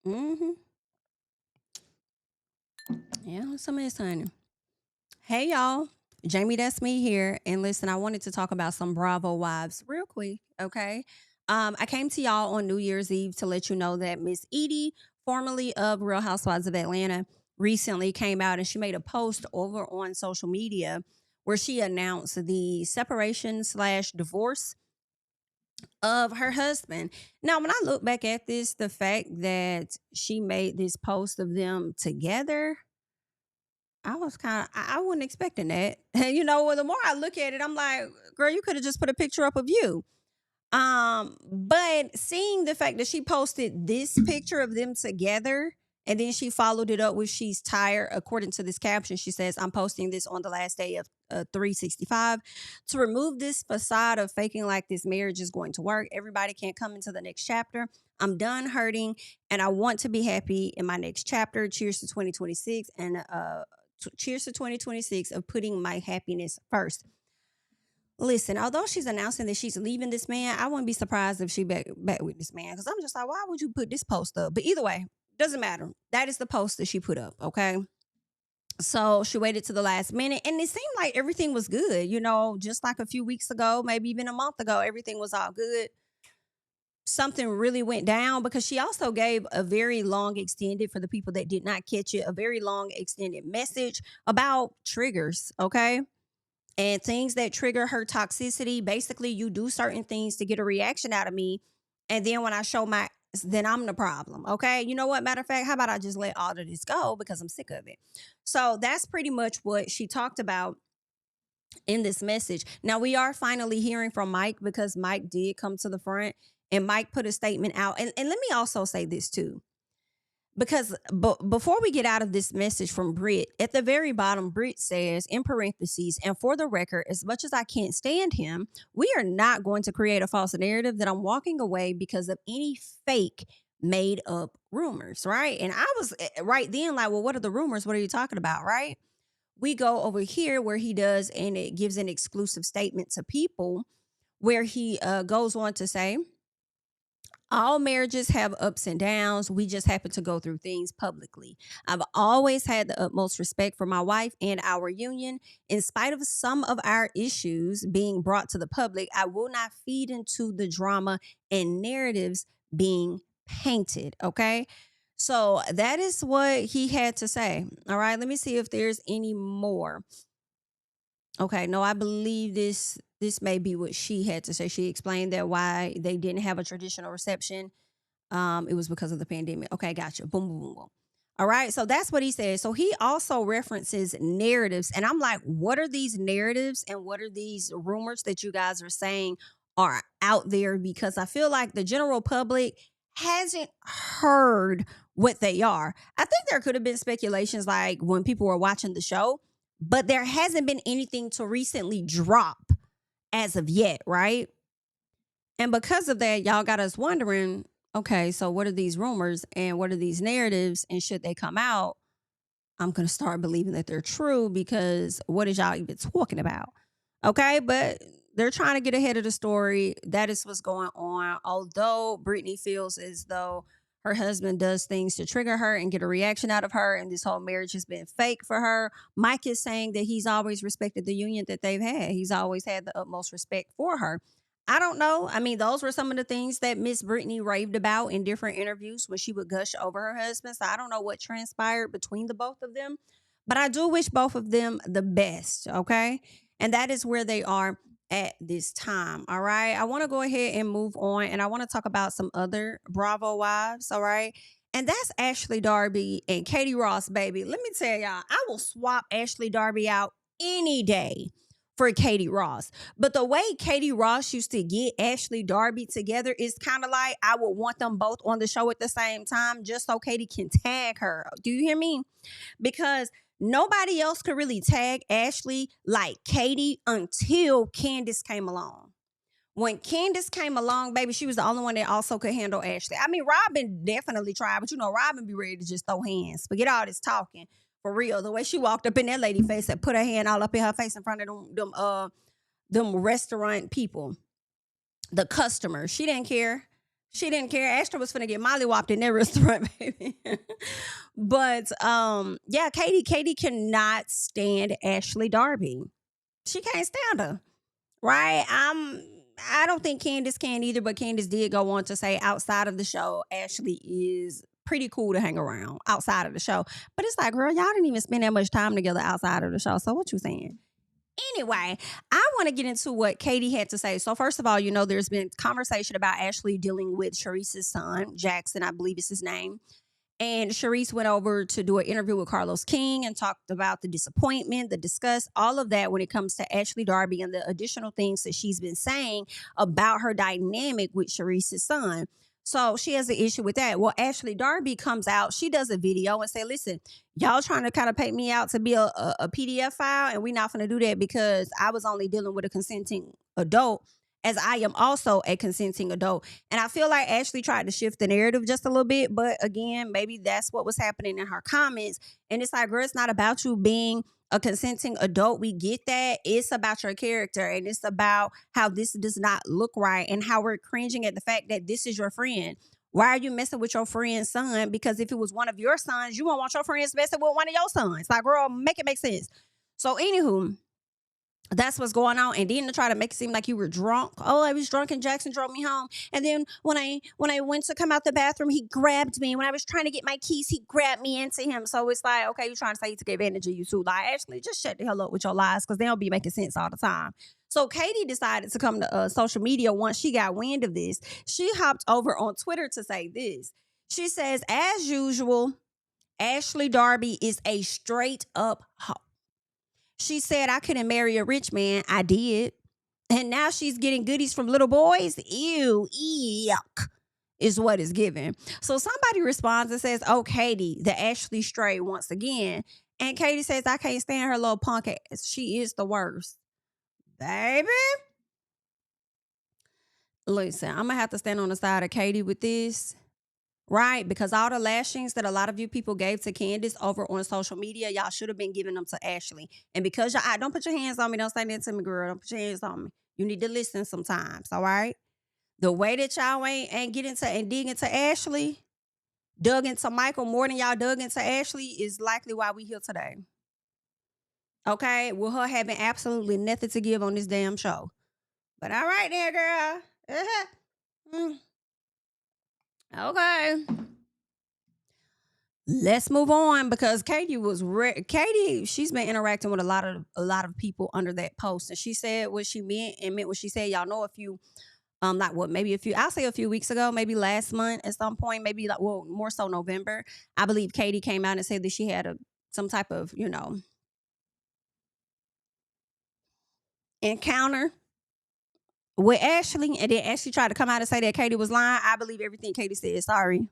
Mm-hmm. Yeah, some is honey. Hey y'all. Jamie, that's me here. And listen, I wanted to talk about some Bravo wives real quick. Okay. I came to y'all on New Year's Eve to let you know that Miss Edie, formerly of Real Housewives of Atlanta, recently came out and she made a post over on social media where she announced the separation slash divorce of her husband. Now, when I look back at this, the fact that she made this post of them together, I was kind of, I wasn't expecting that. Well, the more I look at it, I'm like, girl, you could have just put a picture up of you. But seeing the fact that she posted this picture of them together and then she followed it up with she's tired, according to this caption, she says, I'm posting this on the last day of 365 to remove this facade of faking like this marriage is going to work. Everybody can't come into the next chapter. I'm done hurting and I want to be happy in my next chapter. Cheers to 2026 and cheers to 2026 of putting my happiness first. Listen, although she's announcing that she's leaving this man, I wouldn't be surprised if she back with this man because I'm just like, why would you put this post up? But either way, doesn't matter. That is the post that she put up. Okay. So she waited to the last minute and it seemed like everything was good. Just like a few weeks ago, maybe even a month ago, everything was all good. Something really went down because she also gave a very long extended, for the people that did not catch it, a very long extended message about triggers. Okay, and things that trigger her toxicity. Basically, you do certain things to get a reaction out of me. And then when I show then I'm the problem. Okay. You know what? Matter of fact, how about I just let all of this go because I'm sick of it? So that's pretty much what she talked about in this message. Now, we are finally hearing from Mike because Mike did come to the front and Mike put a statement out. And let me also say this too because before we get out of this message from Brit, at the very bottom, Brit says in parentheses, and for the record, as much as I can't stand him, we are not going to create a false narrative that I'm walking away because of any fake made up rumors, right? And I was right then like, well, what are the rumors? What are you talking about, right? We go over here where he does, and it gives an exclusive statement to people where he goes on to say, all marriages have ups and downs. We just happen to go through things publicly. I've always had the utmost respect for my wife and our union. In spite of some of our issues being brought to the public, I will not feed into the drama and narratives being painted. Okay. So that is what he had to say. All right. Let me see if there's any more. Okay, no, I believe this may be what she had to say. She explained that why they didn't have a traditional reception. It was because of the pandemic. Okay, gotcha. Boom, boom, boom, boom. All right, so that's what he said. So he also references narratives, and I'm like, what are these narratives and what are these rumors that you guys are saying are out there? Because I feel like the general public hasn't heard what they are. I think there could have been speculations like when people were watching the show, but there hasn't been anything to recently drop as of yet, right? And because of that, y'all got us wondering, okay, so what are these rumors and what are these narratives? And should they come out, I'm going to start believing that they're true because what is y'all even talking about? Okay, but they're trying to get ahead of the story. That is what's going on. Although Brittany feels as though her husband does things to trigger her and get a reaction out of her, and this whole marriage has been fake for her. Mike is saying that he's always respected the union that they've had. He's always had the utmost respect for her. I don't know. I mean, those were some of the things that Miss Brittany raved about in different interviews when she would gush over her husband. So I don't know what transpired between the both of them, but I do wish both of them the best. Okay. And that is where they are at this time. All right. I want to go ahead and move on and I want to talk about some other Bravo wives. All right. And that's Ashley Darby and Katie Ross, baby. Let me tell y'all, I will swap Ashley Darby out any day for Katie Ross. But the way Katie Ross used to get Ashley Darby together is kind of like I would want them both on the show at the same time just so Katie can tag her. Do you hear me? Because nobody else could really tag Ashley like Katie until Candiace came along. When Candiace came along, baby, she was the only one that also could handle Ashley. I mean, Robin definitely tried, but Robin be ready to just throw hands. Forget all this talking. For real. The way she walked up in that lady face and put her hand all up in her face in front of them restaurant people, the customers. She didn't care. She didn't care. Ashley was finna get mollywopped in that restaurant, baby. But yeah, Katie cannot stand Ashley Darby. She can't stand her. Right? I don't think Candace can either, but Candace did go on to say outside of the show, Ashley is pretty cool to hang around outside of the show. But it's like, girl, y'all didn't even spend that much time together outside of the show. So what you saying? Anyway, I want to get into what Katie had to say. So first of all, there's been conversation about Ashley dealing with Shereice's son, Jackson, I believe is his name. And Shereice went over to do an interview with Carlos King and talked about the disappointment, the disgust, all of that when it comes to Ashley Darby and the additional things that she's been saying about her dynamic with Shereice's son. So she has an issue with that. Well, Ashley Darby comes out, she does a video and say, listen, y'all trying to kind of pay me out to be a PDF file, and we're not going to do that because I was only dealing with a consenting adult, as I am also a consenting adult. And I feel like Ashley tried to shift the narrative just a little bit, but again, maybe that's what was happening in her comments. And it's like, girl, it's not about you being a consenting adult. We get that. It's about your character, and it's about how this does not look right and how we're cringing at the fact that this is your friend. Why are you messing with your friend's son? Because if it was one of your sons, you won't want your friends messing with one of your sons. Like, girl, make it make sense. So anywho, that's what's going on. And then to try to make it seem like you were drunk. Oh, I was drunk and Jackson drove me home. And then when I went to come out the bathroom, he grabbed me. When I was trying to get my keys, he grabbed me into him. So it's like, okay, you're trying to say he took advantage of you too. Like, Ashley, just shut the hell up with your lies, because they don't be making sense all the time. So Katie decided to come to social media once she got wind of this. She hopped over on Twitter to say this. She says, as usual, Ashley Darby is a straight up hoe. She said, I couldn't marry a rich man. I did. And now she's getting goodies from little boys. Ew, yuck, is what is given. So somebody responds and says, oh, Katie, the Ashley stray once again. And Katie says, I can't stand her little punk ass. She is the worst. Baby. Listen, I'm going to have to stand on the side of Katie with this. Right? Because all the lashings that a lot of you people gave to Candace over on social media, y'all should have been giving them to Ashley. And because y'all, don't put your hands on me. Don't say that to me, girl. Don't put your hands on me. You need to listen sometimes, all right? The way that y'all ain't get into and dig into Ashley, dug into Michael more than y'all dug into Ashley, is likely why we here today. Okay? With her having absolutely nothing to give on this damn show. But all right there, girl. Okay. Let's move on, because Katie Katie, she's been interacting with a lot of people under that post, and she said what she meant and meant what she said. Y'all know I'll say a few weeks ago, maybe last month at some point, maybe more so November. I believe Katie came out and said that she had some type of, encounter with Ashley, and then Ashley tried to come out and say that Katie was lying. I believe everything Katie said. Sorry.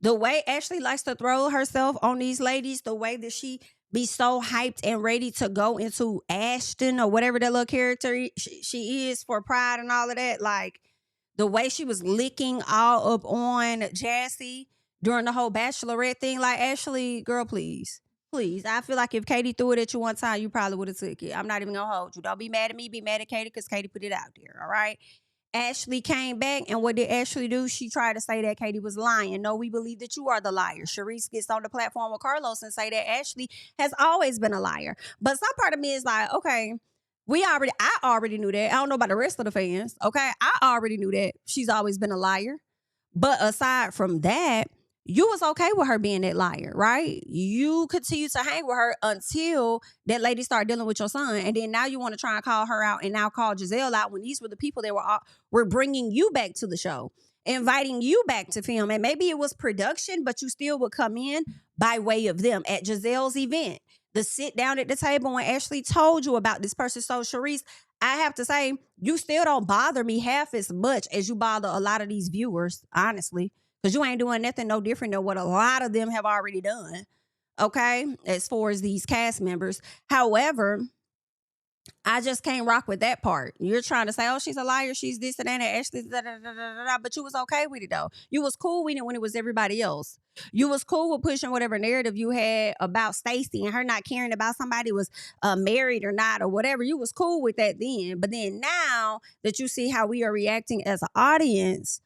The way Ashley likes to throw herself on these ladies, the way that she be so hyped and ready to go into Ashton or whatever that little character she is for Pride and all of that, like the way she was licking all up on Jassy during the whole Bachelorette thing, like, Ashley, girl, please. Please. I feel like if Katie threw it at you one time, you probably would have took it. I'm not even going to hold you. Don't be mad at me. Be mad at Katie, because Katie put it out there, all right? Ashley came back, and what did Ashley do? She tried to say that Katie was lying. No, we believe that you are the liar. Shereice gets on the platform with Carlos and say that Ashley has always been a liar. But some part of me is like, okay, I already knew that. I don't know about the rest of the fans. Okay, I already knew that she's always been a liar. But aside from that, you was okay with her being that liar, right? You continue to hang with her until that lady started dealing with your son. And then now you want to try and call her out and now call Giselle out, when these were the people that were bringing you back to the show, inviting you back to film. And maybe it was production, but you still would come in by way of them at Giselle's event. The sit down at the table when Ashley told you about this person. So Shereice, I have to say, you still don't bother me half as much as you bother a lot of these viewers, honestly. Because you ain't doing nothing no different than what a lot of them have already done, okay, as far as these cast members. However, I just can't rock with that part. You're trying to say, oh, she's a liar, she's this and that, and Ashley's da, but you was okay with it, though. You was cool with it when it was everybody else. You was cool with pushing whatever narrative you had about Stacey and her not caring about somebody was married or not or whatever. You was cool with that then. But then now that you see how we are reacting as an audience,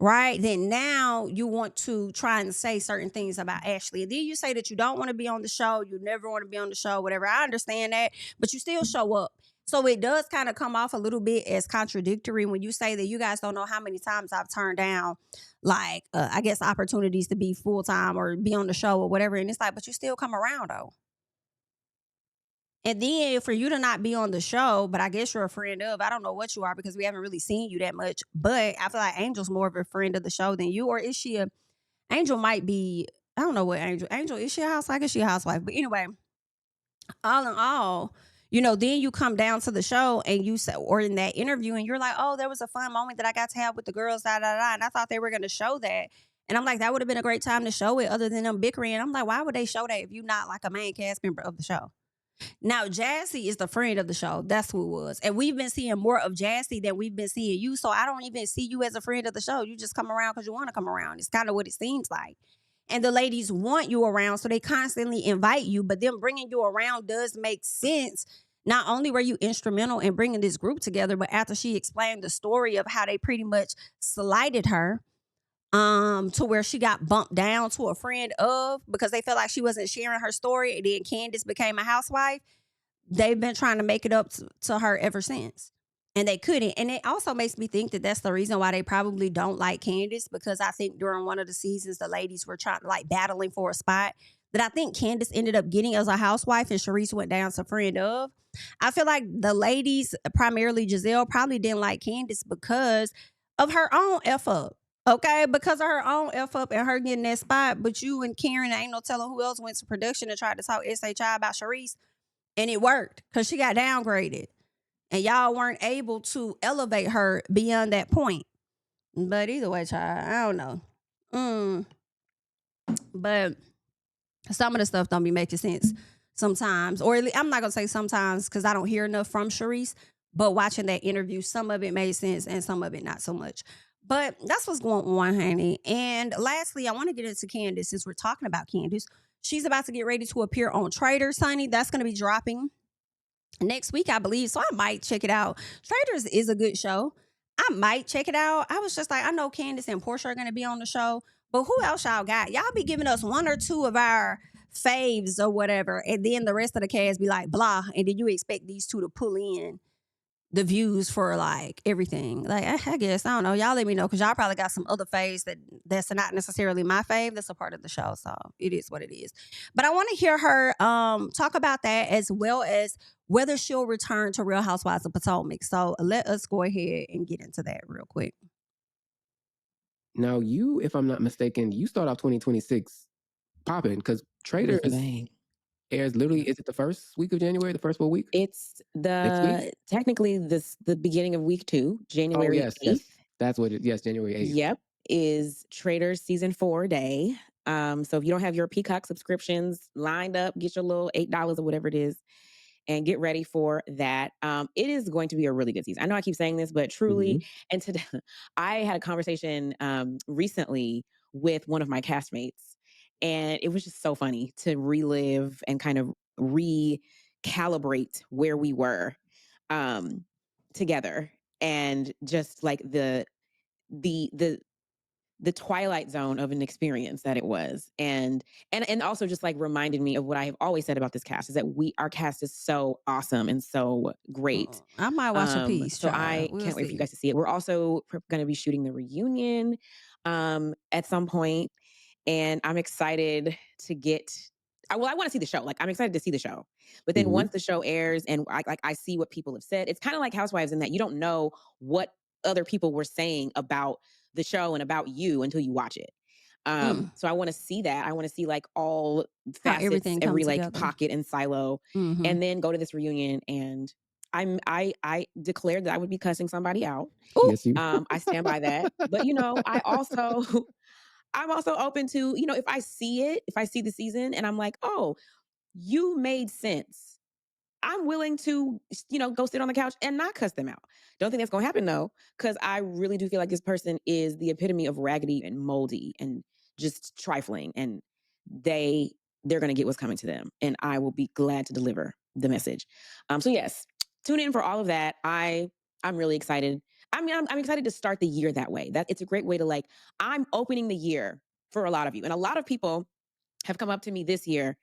right? Then now you want to try and say certain things about Ashley. And then you say that you don't want to be on the show, you never want to be on the show, whatever. I understand that, but you still show up. So it does kind of come off a little bit as contradictory when you say that you guys don't know how many times I've turned down, like, I guess, opportunities to be full time or be on the show or whatever. And it's like, but you still come around though. And then for you to not be on the show, but I guess you're a friend of, I don't know what you are because we haven't really seen you that much. But I feel like Angel's more of a friend of the show than you. Or is she a, Angel might be, I don't know what Angel, is she a housewife? I guess she a housewife. But anyway, all in all, then you come down to the show and you say, or in that interview, and you're like, oh, there was a fun moment that I got to have with the girls, da da da. And I thought they were gonna show that. And I'm like, that would have been a great time to show it other than them bickering. I'm like, why would they show that if you're not like a main cast member of the show? Now, Jassy is the friend of the show. That's who it was. And we've been seeing more of Jassy than we've been seeing you. So I don't even see you as a friend of the show. You just come around because you want to come around. It's kind of what it seems like. And the ladies want you around, so they constantly invite you. But them bringing you around does make sense. Not only were you instrumental in bringing this group together, but after she explained the story of how they pretty much slighted her, to where she got bumped down to a friend of because they felt like she wasn't sharing her story, and then Candiace became a housewife. They've been trying to make it up to her ever since, and they couldn't. And it also makes me think that that's the reason why they probably don't like Candiace, because I think during one of the seasons the ladies were trying like battling for a spot that I think Candiace ended up getting as a housewife, and Shereice went down to friend of. I feel like the ladies, primarily Giselle, probably didn't like Candiace because of her own F up. Okay, because of her own F up and her getting that spot. But you and Karen, ain't no telling who else went to production and tried to talk SHI about Shereice. And it worked because she got downgraded. And y'all weren't able to elevate her beyond that point. But either way, child, I don't know. But some of the stuff don't be making sense sometimes. Or at least, I'm not going to say sometimes because I don't hear enough from Shereice. But watching that interview, some of it made sense and some of it not so much. But that's what's going on, honey. And lastly, I want to get into Candace since we're talking about Candace. She's about to get ready to appear on Traitors, honey. That's going to be dropping next week, I believe. So I might check it out. Traitors is a good show. I might check it out. I was just like, I know Candace and Portia are going to be on the show, but who else y'all got? Y'all be giving us one or two of our faves or whatever, and then the rest of the cast be like, blah, and then you expect these two to pull in the views for like everything. Like, I guess, I don't know. Y'all let me know because y'all probably got some other faves that's not necessarily my fave. That's a part of the show. So it is what it is. But I want to hear her talk about that as well as whether she'll return to Real Housewives of Potomac. So let us go ahead and get into that real quick. Now, you, if I'm not mistaken, you start off 2026 popping because Traitors airs literally, is it the first week of January, the first full week? It's technically the beginning of week 2, January 8th. Yes. That's what it, yes, January 8th. Yep, is Traitors season 4 day. So if you don't have your Peacock subscriptions lined up, get your little $8 or whatever it is and get ready for that. It is going to be a really good season. I know I keep saying this, but truly, and today I had a conversation recently with one of my castmates, and it was just so funny to relive and kind of recalibrate where we were together, and just like the twilight zone of an experience that it was. And also just like reminded me of what I have always said about this cast is that our cast is so awesome and so great. I might watch a piece. So I can't wait for you guys to see it. We're also going to be shooting the reunion at some point, and I'm excited to get I want to see the show. Like, I'm excited to see the show. But then once the show airs and I see what people have said, it's kind of like Housewives in that you don't know what other people were saying about the show and about you until you watch it. So I want to see that. I want to see like all facets, every like together. Pocket and silo, and then go to this reunion. And I declared that I would be cussing somebody out. Yes, you. I stand by that. But I'm also open to, if I see the season and I'm like, oh, you made sense, I'm willing to, go sit on the couch and not cuss them out. Don't think that's going to happen though, because I really do feel like this person is the epitome of raggedy and moldy and just trifling, and they're going to get what's coming to them, and I will be glad to deliver the message. So yes, tune in for all of that. I'm really excited. I mean, I'm excited to start the year that way. That it's a great way to like, I'm opening the year for a lot of you. And a lot of people have come up to me this year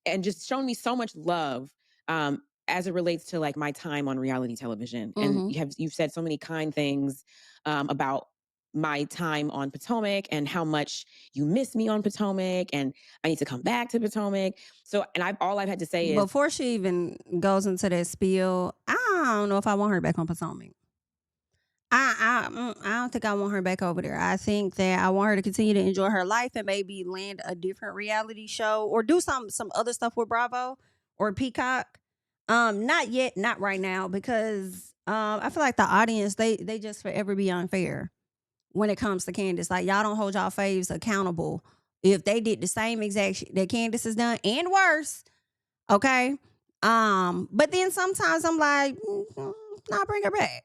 and just shown me so much love as it relates to like my time on reality television. And you've said so many kind things about my time on Potomac and how much you miss me on Potomac and I need to come back to Potomac. So, and all I've had to say is, before she even goes into that spiel, I don't know if I want her back on Potomac. I don't think I want her back over there. I think that I want her to continue to enjoy her life and maybe land a different reality show or do some other stuff with Bravo or Peacock. Not yet, not right now, because I feel like the audience they just forever be unfair when it comes to Candace. Like, y'all don't hold y'all faves accountable if they did the same exact shit that Candace has done and worse. Okay. But then sometimes I'm like, nah, bring her back.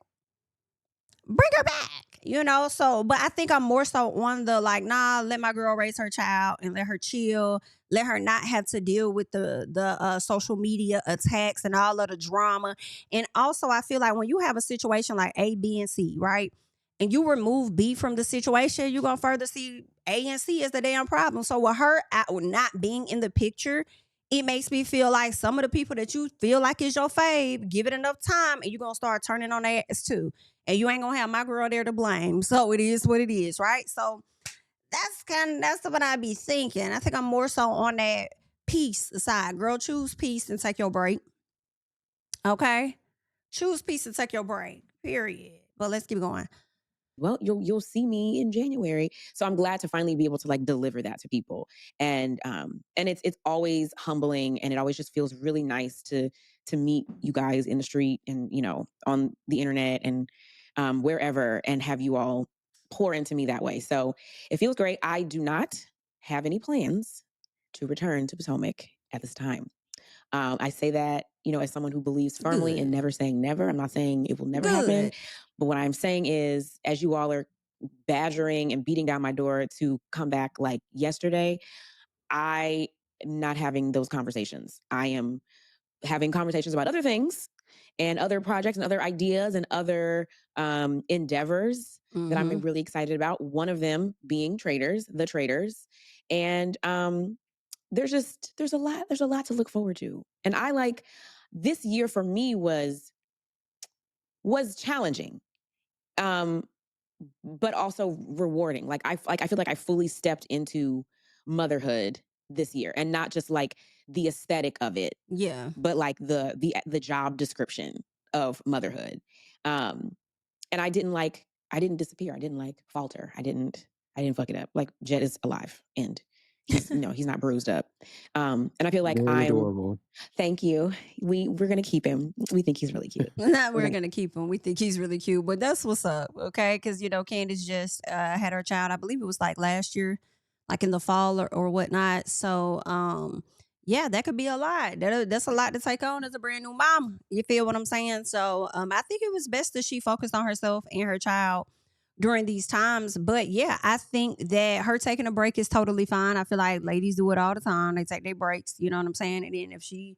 Bring her back, you know? So, but I think I'm more so on the like, nah, let my girl raise her child and let her chill. Let her not have to deal with the social media attacks and all of the drama. And also, I feel like when you have a situation like A, B, and C, right? And you remove B from the situation, you're going to further see A and C as the damn problem. So with her not being in the picture, it makes me feel like some of the people that you feel like is your fave, give it enough time and you're going to start turning on their ass too. And you ain't going to have my girl there to blame. So it is what it is, right? So that's what I be thinking. I think I'm more so on that peace side. Girl, choose peace and take your break. Okay? Choose peace and take your break. Period. But let's keep going. Well, you'll see me in January. So I'm glad to finally be able to like deliver that to people. And it's always humbling and it always just feels really nice to meet you guys in the street and, you know, on the internet and wherever and have you all pour into me that way. So it feels great. I do not have any plans to return to Potomac at this time. I say that, you know, as someone who believes firmly in never saying never. I'm not saying it will never happen. But what I'm saying is, as you all are badgering and beating down my door to come back like yesterday, I am not having those conversations. I am having conversations about other things and other projects and other ideas and other endeavors that I'm really excited about. One of them being the Traders. And there's a lot to look forward to. And I like this year for me was challenging. But also rewarding. I feel like I fully stepped into motherhood this year and not just like the aesthetic of it. Yeah. But like the job description of motherhood. And I didn't disappear. I didn't like falter. I didn't fuck it up. Like Jet is alive and he's he's not bruised up. And I feel like Very adorable. Thank you. We're gonna keep him. We think he's really cute. We're gonna keep him. We think he's really cute, but that's what's up, okay? Because Candiace just had her child. I believe it was like last year, like in the fall or whatnot. So yeah, that could be a lot. That's a lot to take on as a brand new mom. You feel what I'm saying? So I think it was best that she focused on herself and her child during these times. But yeah, I think that her taking a break is totally fine. I feel like ladies do it all the time. They take their breaks, you know what I'm saying? And then if she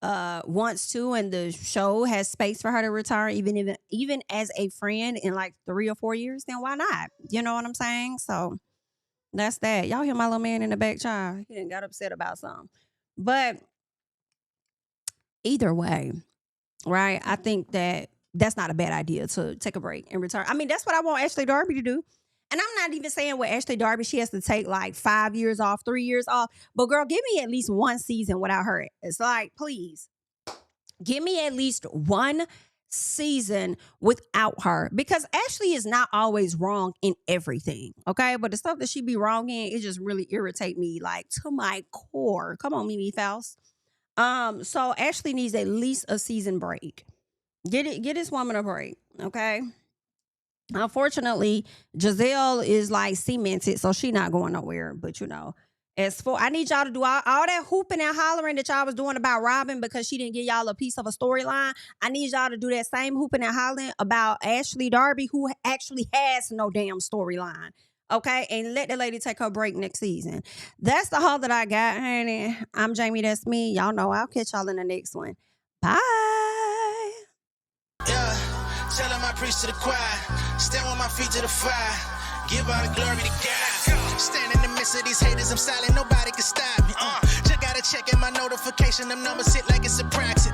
wants to and the show has space for her to return even as a friend in like 3 or 4 years, then why not? You know what I'm saying? So that's that. Y'all hear my little man in the back, child? He done got upset about something. But either way, right? I think that that's not a bad idea to take a break and return. I mean, that's what I want Ashley Darby to do. And I'm not even saying with Ashley Darby, she has to take like 5 years off, 3 years off. But girl, give me at least one season without her. It's like, please, give me at least one season without her. Because Ashley is not always wrong in everything, okay? But the stuff that she be wrong in, it just really irritate me like to my core. Come on, Mimi Faust. So Ashley needs at least a season break. Get this woman a break, okay? Unfortunately, Giselle is like cemented, so she not going nowhere. But as for I need y'all to do all that hooping and hollering that y'all was doing about Robin because she didn't give y'all a piece of a storyline. I need y'all to do that same hooping and hollering about Ashley Darby, who actually has no damn storyline. Okay, and let the lady take her break next season. That's the haul that I got, honey. I'm Jamie. That's me. Y'all know I'll catch y'all in the next one. Bye. Yeah, I preach to the choir. Stand with my feet to the fire. Give all the glory to God. Stand in the midst of these haters, I'm silent, nobody can stop me. Just gotta check in my notification, them numbers hit like it's a proxy.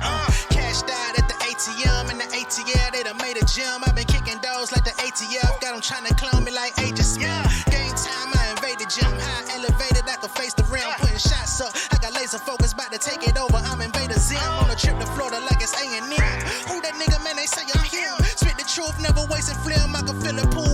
Cashed out at the ATM, and the ATL, they done made a gym. I've been kicking doors like the ATF, got them trying to clone me like Agent Smith. Game time, I invaded gym, high elevated, I can face the rim. Putting shots up, I got laser focus, about to take it over, I'm Invader Zim. On a trip to Florida like it's A&M. Who that nigga, man, they say I'm him. Spit the truth, never wasting film, I can feel the pool.